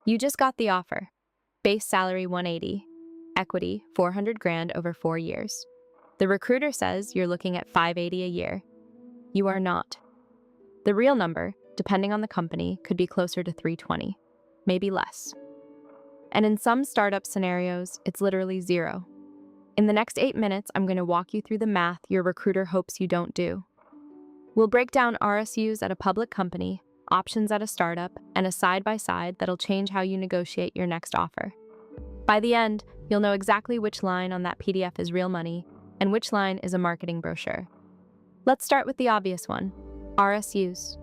You just got the offer. Base salary 180, equity 400 grand over 4 years. The recruiter says you're looking at 580 a year. You are not. The real number, depending on the company, could be closer to 320, maybe less. And in some startup scenarios, it's literally zero. In the next 8 minutes, I'm going to walk you through the math your recruiter hopes you don't do. We'll break down RSUs at a public company, options at a startup, and a side-by-side that'll change how you negotiate your next offer. By the end, you'll know exactly which line on that PDF is real money and which line is a marketing brochure. Let's start with the obvious one, RSUs.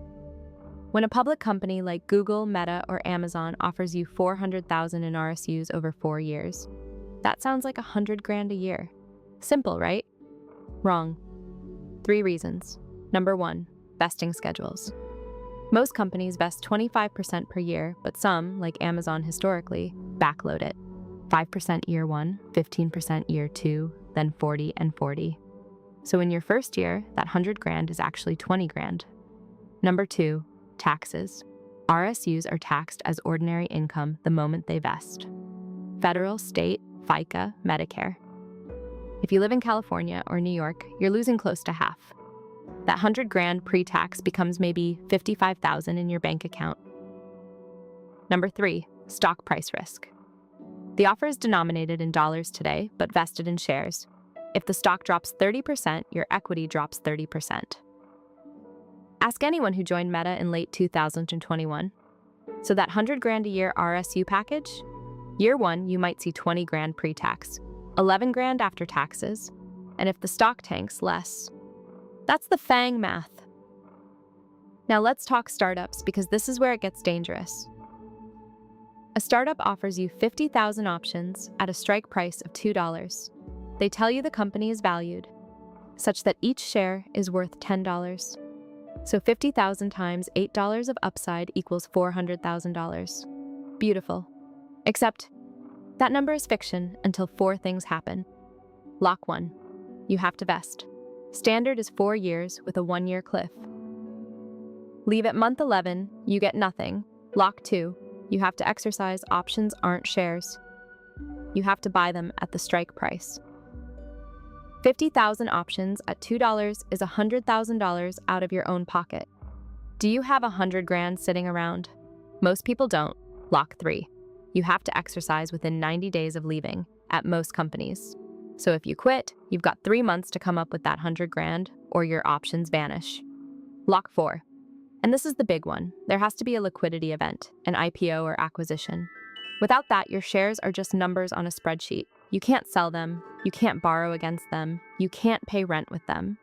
When a public company like Google, Meta, or Amazon offers you $400,000 in RSUs over 4 years, that sounds like 100 grand a year. Simple, right? Wrong. 3 reasons. Number 1, vesting schedules. Most companies vest 25% per year, but some, like Amazon historically, backload it. 5% year 1, 15% year 2, then 40 and 40. So in your first year, that 100 grand is actually 20 grand. Number 2, taxes. RSUs are taxed as ordinary income the moment they vest. Federal, state, FICA, Medicare. If you live in California or New York, you're losing close to half. That 100 grand pre-tax becomes maybe 55,000 in your bank account. Number 3, stock price risk. The offer is denominated in dollars today, but vested in shares. If the stock drops 30%, your equity drops 30%. Ask anyone who joined Meta in late 2021. So that 100 grand a year RSU package? Year 1, you might see 20 grand pre-tax, 11 grand after taxes, and if the stock tanks, less. That's the FAANG math. Now let's talk startups, because this is where it gets dangerous. A startup offers you 50,000 options at a strike price of $2. They tell you the company is valued, such that each share is worth $10. So 50,000 times $8 of upside equals $400,000. Beautiful. Except, that number is fiction until 4 things happen. Lock 1. You have to vest. Standard is 4 years with a 1-year cliff. Leave at month 11, you get nothing. Lock 2. You have to exercise options aren't shares. You have to buy them at the strike price. 50,000 options at $2 is $100,000 out of your own pocket. Do you have 100 grand sitting around? Most people don't. Lock 3. You have to exercise within 90 days of leaving, at most companies. So if you quit, you've got 3 months to come up with that 100 grand, or your options vanish. Lock 4. And this is the big one. There has to be a liquidity event, an IPO or acquisition. Without that, your shares are just numbers on a spreadsheet. You can't sell them, you can't borrow against them, you can't pay rent with them.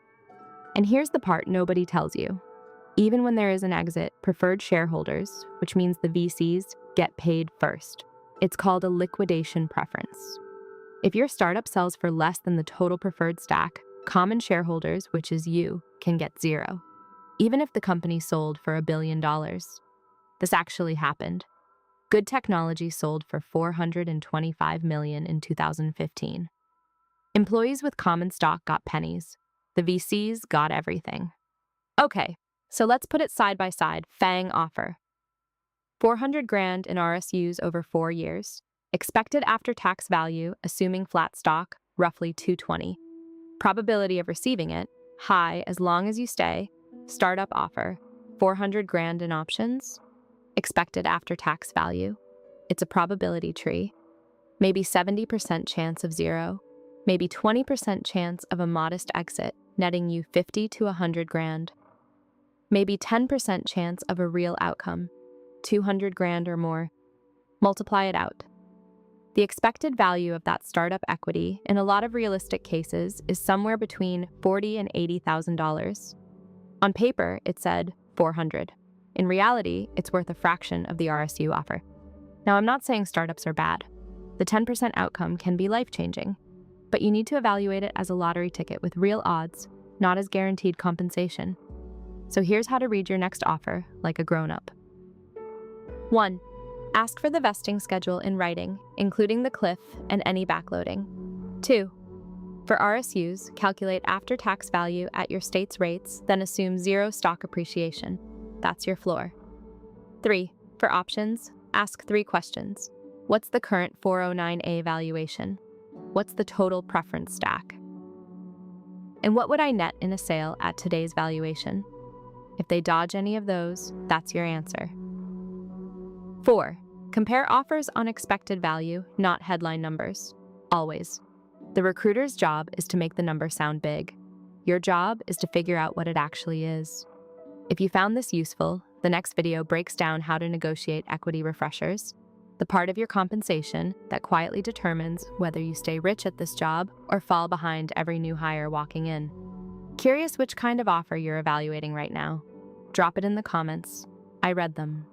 And here's the part nobody tells you. Even when there is an exit, preferred shareholders, which means the VCs, get paid first. It's called a liquidation preference. If your startup sells for less than the total preferred stack, common shareholders, which is you, can get 0. Even if the company sold for $1 billion. This actually happened. Good Technology sold for $425 million in 2015. Employees with common stock got pennies. The VCs got everything. Okay, so let's put it side by side. FAANG offer. 400 grand in RSUs over 4 years. Expected after-tax value, assuming flat stock, roughly 220. Probability of receiving it, high as long as you stay. Startup offer, 400 grand in options. Expected after-tax value. It's a probability tree. Maybe 70% chance of 0. Maybe 20% chance of a modest exit, netting you 50 to 100 grand. Maybe 10% chance of a real outcome, 200 grand or more. Multiply it out. The expected value of that startup equity, in a lot of realistic cases, is somewhere between $40,000 and $80,000. On paper, it said 400. In reality, it's worth a fraction of the RSU offer. Now, I'm not saying startups are bad. The 10% outcome can be life-changing, but you need to evaluate it as a lottery ticket with real odds, not as guaranteed compensation. So here's how to read your next offer like a grown-up. 1. Ask for the vesting schedule in writing, including the cliff and any backloading. 2. For RSUs, calculate after-tax value at your state's rates, then assume 0 stock appreciation. That's your floor. 3. For options, Ask 3 questions. What's the current 409A valuation? What's the total preference stack? And what would I net in a sale at today's valuation? If they dodge any of those, that's your answer. 4. Compare offers on expected value, not headline numbers. Always. The recruiter's job is to make the number sound big. Your job is to figure out what it actually is. If you found this useful, the next video breaks down how to negotiate equity refreshers, the part of your compensation that quietly determines whether you stay rich at this job or fall behind every new hire walking in. Curious which kind of offer you're evaluating right now? Drop it in the comments. I read them.